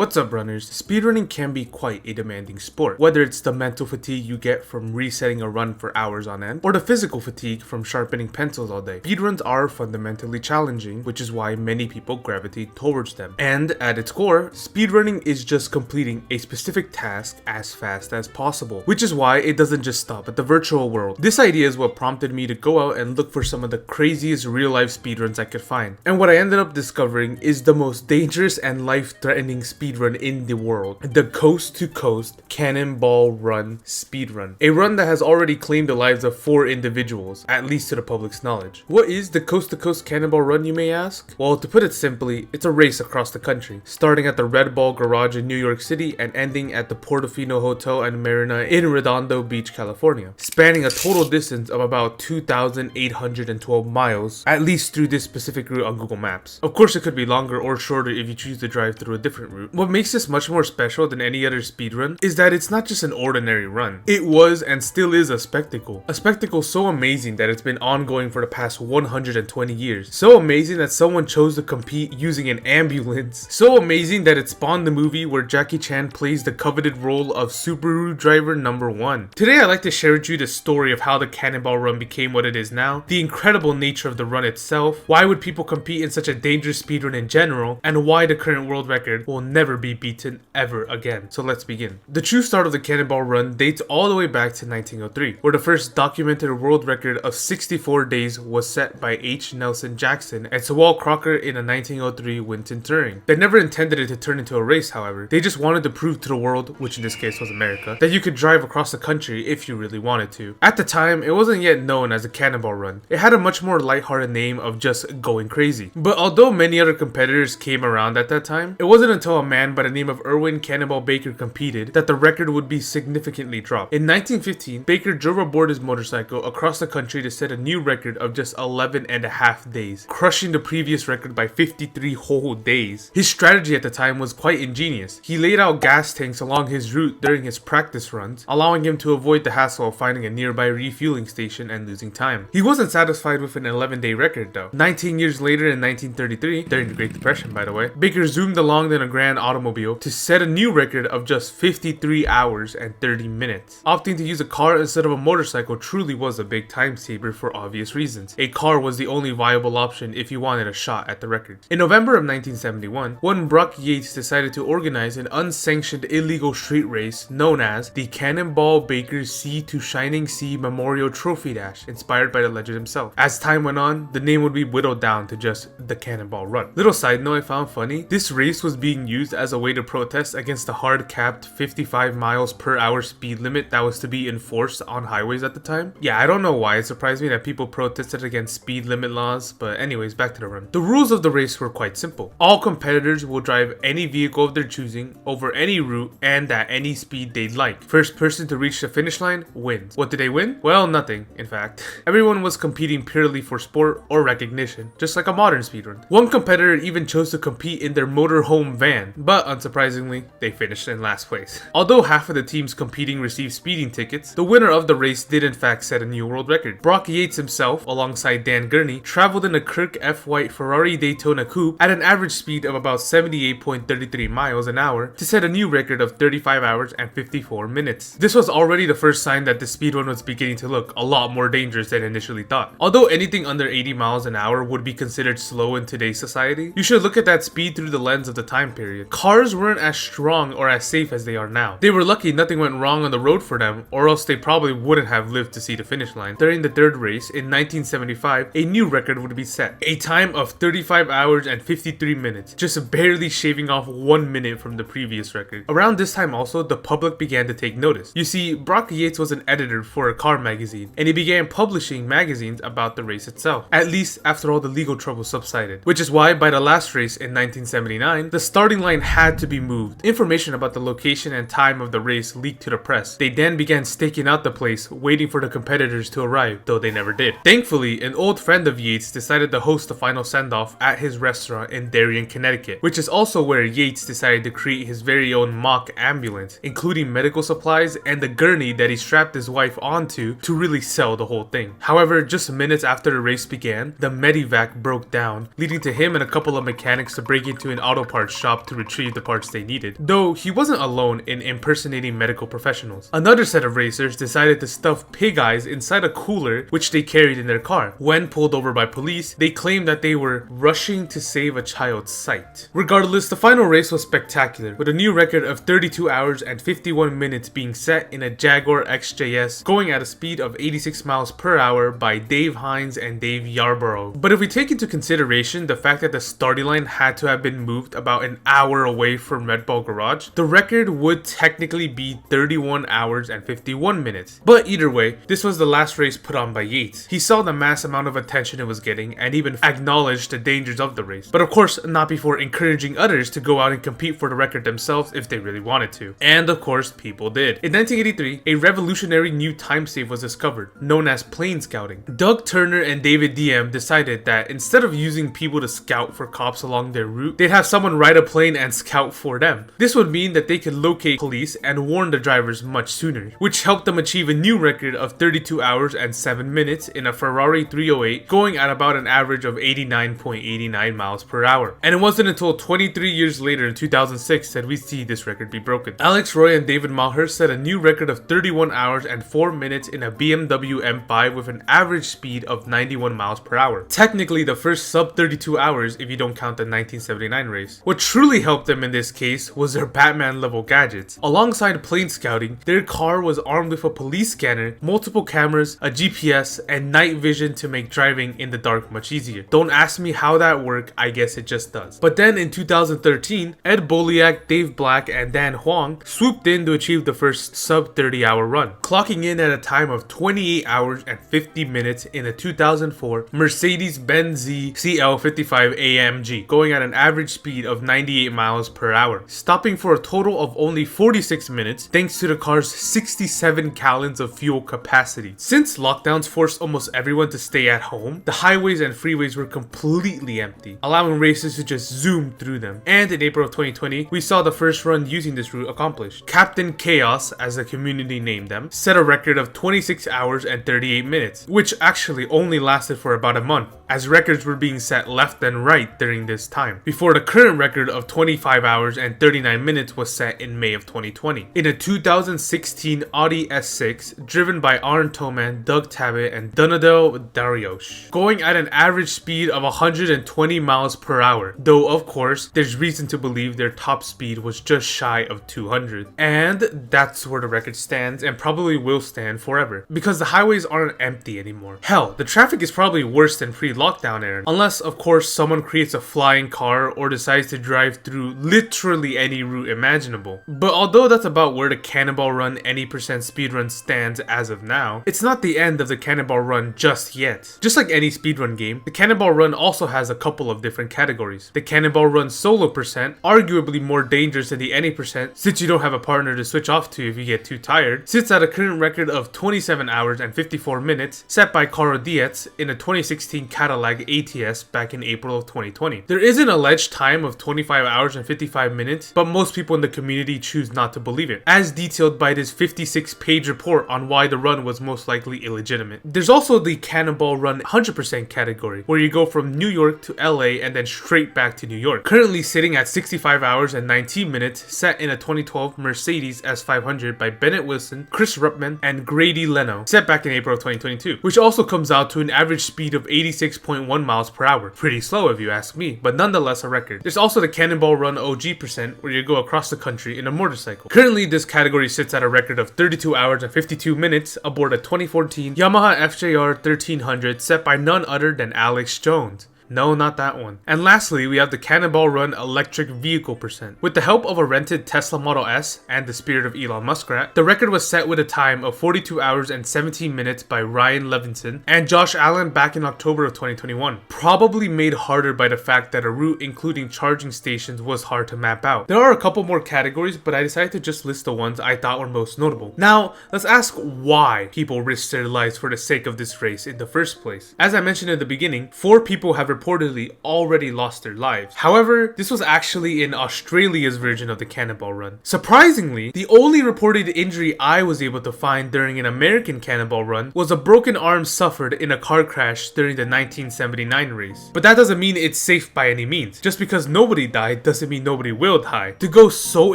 What's up runners? Speedrunning can be quite a demanding sport, whether it's the mental fatigue you get from resetting a run for hours on end, or the physical fatigue from sharpening pencils all day. Speedruns are fundamentally challenging, which is why many people gravitate towards them. And at its core, speedrunning is just completing a specific task as fast as possible, which is why it doesn't just stop at the virtual world. This idea is what prompted me to go out and look for some of the craziest real-life speedruns I could find. And what I ended up discovering is the most dangerous and life-threatening speedrun in the world, the Coast to Coast Cannonball Run speedrun. A run that has already claimed the lives of 4 individuals, at least to the public's knowledge. What is the Coast to Coast Cannonball Run, you may ask? Well, to put it simply, it's a race across the country, starting at the Red Ball Garage in New York City and ending at the Portofino Hotel and Marina in Redondo Beach, California, spanning a total distance of about 2,812 miles, at least through this specific route on Google Maps. Of course, it could be longer or shorter if you choose to drive through a different route. What makes this much more special than any other speedrun is that it's not just an ordinary run. It was and still is a spectacle. A spectacle so amazing that it's been ongoing for the past 120 years. So amazing that someone chose to compete using an ambulance. So amazing that it spawned the movie where Jackie Chan plays the coveted role of Subaru driver number 1. Today I'd like to share with you the story of how the Cannonball Run became what it is now, the incredible nature of the run itself, why would people compete in such a dangerous speedrun in general, and why the current world record will never be beaten ever again. So let's begin. The true start of the Cannonball Run dates all the way back to 1903, where the first documented world record of 64 days was set by H. Nelson Jackson and Sewall Crocker in a 1903 Winton Touring. They never intended it to turn into a race, however. They just wanted to prove to the world, which in this case was America, that you could drive across the country if you really wanted to. At the time, it wasn't yet known as the Cannonball Run. It had a much more lighthearted name of just going crazy. But although many other competitors came around at that time, it wasn't until a man by the name of Irwin Cannonball Baker competed that the record would be significantly dropped. In 1915, Baker drove aboard his motorcycle across the country to set a new record of just 11 and a half days, crushing the previous record by 53 whole days. His strategy at the time was quite ingenious. He laid out gas tanks along his route during his practice runs, allowing him to avoid the hassle of finding a nearby refueling station and losing time. He wasn't satisfied with an 11-day record though. 19 years later in 1933, during the Great Depression by the way, Baker zoomed along in a grand automobile to set a new record of just 53 hours and 30 minutes. Opting to use a car instead of a motorcycle truly was a big time saver for obvious reasons. A car was the only viable option if you wanted a shot at the record. In November of 1971, one Brock Yates decided to organize an unsanctioned illegal street race known as the Cannonball Baker Sea to Shining Sea Memorial Trophy Dash, inspired by the legend himself. As time went on, the name would be whittled down to just the Cannonball Run. Little side note I found funny, this race was being used as a way to protest against the hard-capped 55 miles per hour speed limit that was to be enforced on highways at the time. Yeah, I don't know why it surprised me that people protested against speed limit laws, but anyways, back to the run. The rules of the race were quite simple. All competitors will drive any vehicle of their choosing over any route and at any speed they'd like. First person to reach the finish line wins. What did they win? Well, nothing, in fact. Everyone was competing purely for sport or recognition, just like a modern speedrun. One competitor even chose to compete in their motorhome van, but unsurprisingly, they finished in last place. Although half of the teams competing received speeding tickets, the winner of the race did in fact set a new world record. Brock Yates himself, alongside Dan Gurney, traveled in a Kirk F. White Ferrari Daytona Coupe at an average speed of about 78.33 miles an hour to set a new record of 35 hours and 54 minutes. This was already the first sign that the speedrun was beginning to look a lot more dangerous than initially thought. Although anything under 80 miles an hour would be considered slow in today's society, you should look at that speed through the lens of the time period. Cars weren't as strong or as safe as they are now. They were lucky nothing went wrong on the road for them, or else they probably wouldn't have lived to see the finish line. During the third race in 1975, a new record would be set. A time of 35 hours and 53 minutes, just barely shaving off 1 minute from the previous record. Around this time also, the public began to take notice. You see, Brock Yates was an editor for a car magazine, and he began publishing magazines about the race itself, at least after all the legal trouble subsided. Which is why by the last race in 1979, the starting line had to be moved. Information about the location and time of the race leaked to the press. They then began staking out the place, waiting for the competitors to arrive, though they never did. Thankfully, an old friend of Yates decided to host the final send-off at his restaurant in Darien, Connecticut, which is also where Yates decided to create his very own mock ambulance, including medical supplies and the gurney that he strapped his wife onto to really sell the whole thing. However, just minutes after the race began, the Medivac broke down, leading to him and a couple of mechanics to break into an auto parts shop to retrieve retrieve the parts they needed, though he wasn't alone in impersonating medical professionals. Another set of racers decided to stuff pig eyes inside a cooler which they carried in their car. When pulled over by police, they claimed that they were rushing to save a child's sight. Regardless, the final race was spectacular, with a new record of 32 hours and 51 minutes being set in a Jaguar XJS going at a speed of 86 miles per hour by Dave Hines and Dave Yarborough. But if we take into consideration the fact that the starting line had to have been moved about an hour away from Red Bull Garage, the record would technically be 31 hours and 51 minutes. But either way, this was the last race put on by Yates. He saw the mass amount of attention it was getting and even acknowledged the dangers of the race. But of course, not before encouraging others to go out and compete for the record themselves if they really wanted to. And of course, people did. In 1983, a revolutionary new time save was discovered, known as plane scouting. Doug Turner and David Diem decided that instead of using people to scout for cops along their route, they'd have someone ride a plane and scout for them. This would mean that they could locate police and warn the drivers much sooner, which helped them achieve a new record of 32 hours and 7 minutes in a Ferrari 308 going at about an average of 89.89 miles per hour. And it wasn't until 23 years later in 2006 that we see this record be broken. Alex Roy and David Maher set a new record of 31 hours and 4 minutes in a BMW M5 with an average speed of 91 miles per hour. Technically the first sub 32 hours if you don't count the 1979 race. What truly helped them in this case was their Batman level gadgets. Alongside plane scouting, their car was armed with a police scanner, multiple cameras, a GPS, and night vision to make driving in the dark much easier. Don't ask me how that worked, I guess it just does. But then in 2013, Ed Boliak, Dave Black, and Dan Huang swooped in to achieve the first sub 30 hour run, clocking in at a time of 28 hours and 50 minutes in a 2004 Mercedes-Benz CL55 AMG, going at an average speed of 98 miles per hour, stopping for a total of only 46 minutes thanks to the car's 67 gallons of fuel capacity. Since lockdowns forced almost everyone to stay at home, the highways and freeways were completely empty, allowing racers to just zoom through them. And in April of 2020, we saw the first run using this route accomplished. Captain Chaos, as the community named them, set a record of 26 hours and 38 minutes, which actually only lasted for about a month, as records were being set left and right during this time, before the current record of 25 hours and 39 minutes was set in May of 2020. In a 2016 Audi S6, driven by Arn Toman, Doug Tabbitt, and Donadel Dariush, going at an average speed of 120 miles per hour, though of course, there's reason to believe their top speed was just shy of 200. And that's where the record stands and probably will stand forever, because the highways aren't empty anymore. Hell, the traffic is probably worse than pre-lockdown era, unless of course someone creates a flying car or decides to drive through literally any route imaginable. But although that's about where the Cannonball Run any percent speedrun stands as of now, it's not the end of the Cannonball Run just yet. Just like any speedrun game, the Cannonball Run also has a couple of different categories. The Cannonball Run solo percent, arguably more dangerous than the any percent since you don't have a partner to switch off to if you get too tired, sits at a current record of 27 hours and 54 minutes, set by Carl Dietz in a 2016 Cadillac ATS back in April of 2020. There is an alleged time of 25 hours and 55 minutes, but most people in the community choose not to believe it, as detailed by this 56-page report on why the run was most likely illegitimate. There's also the Cannonball Run 100% category, where you go from New York to LA and then straight back to New York, currently sitting at 65 hours and 19 minutes, set in a 2012 Mercedes S500 by Bennett Wilson, Chris Ruppman, and Grady Leno, set back in April of 2022, which also comes out to an average speed of 86.1 miles per hour. Pretty slow if you ask me, but nonetheless a record. There's also the Cannonball Run OG percent, where you go across the country in a motorcycle. Currently, this category sits at a record of 32 hours and 52 minutes aboard a 2014 Yamaha FJR 1300 set by none other than Alex Jones. No, not that one. And lastly, we have the Cannonball Run electric vehicle percent. With the help of a rented Tesla Model S and the spirit of Elon Muskrat, the record was set with a time of 42 hours and 17 minutes by Ryan Levinson and Josh Allen back in October of 2021. Probably made harder by the fact that a route including charging stations was hard to map out. There are a couple more categories, but I decided to just list the ones I thought were most notable. Now, let's ask why people risked their lives for the sake of this race in the first place. As I mentioned in the beginning, 4 people have reportedly already lost their lives. However, this was actually in Australia's version of the Cannonball Run. Surprisingly, the only reported injury I was able to find during an American Cannonball Run was a broken arm suffered in a car crash during the 1979 race. But that doesn't mean it's safe by any means. Just because nobody died doesn't mean nobody will die. To go so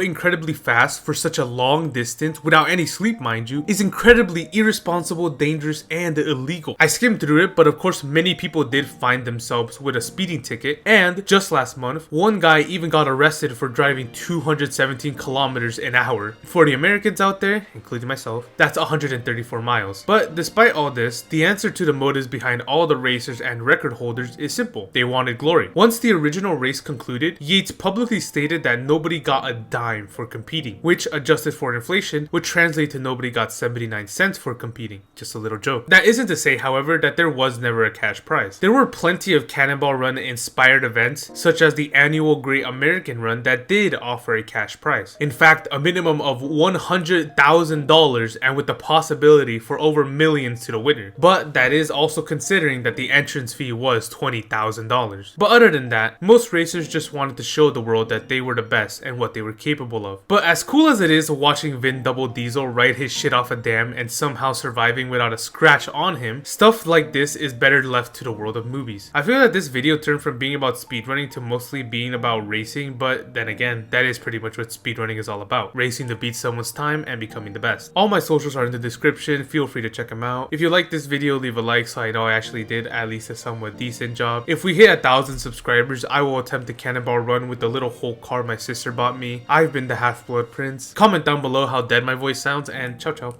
incredibly fast for such a long distance without any sleep, mind you, is incredibly irresponsible, dangerous, and illegal. I skimmed through it, but of course many people did find themselves with a speeding ticket, and just last month, one guy even got arrested for driving 217 kilometers an hour. For the Americans out there, including myself, that's 134 miles. But despite all this, the answer to the motives behind all the racers and record holders is simple. They wanted glory. Once the original race concluded, Yates publicly stated that nobody got a dime for competing, which adjusted for inflation would translate to nobody got 79 cents for competing. Just a little joke. That isn't to say, however, that there was never a cash prize. There were plenty of Cannonball Run inspired events, such as the annual Great American Run, that did offer a cash prize. In fact, a minimum of $100,000 and with the possibility for over millions to the winner. But that is also considering that the entrance fee was $20,000. But other than that, most racers just wanted to show the world that they were the best and what they were capable of. But as cool as it is watching Vin Double Diesel ride his shit off a dam and somehow surviving without a scratch on him, stuff like this is better left to the world of movies. I feel that this video turned from being about speedrunning to mostly being about racing, but then again, that is pretty much what speedrunning is all about. Racing to beat someone's time and becoming the best. All my socials are in the description, feel free to check them out. If you like this video, leave a like so I know I actually did at least a somewhat decent job. If we hit 1,000 subscribers, I will attempt the Cannonball Run with the little Hulk car my sister bought me. I've been the Half-Blood Prince. Comment down below how dead my voice sounds, and ciao ciao.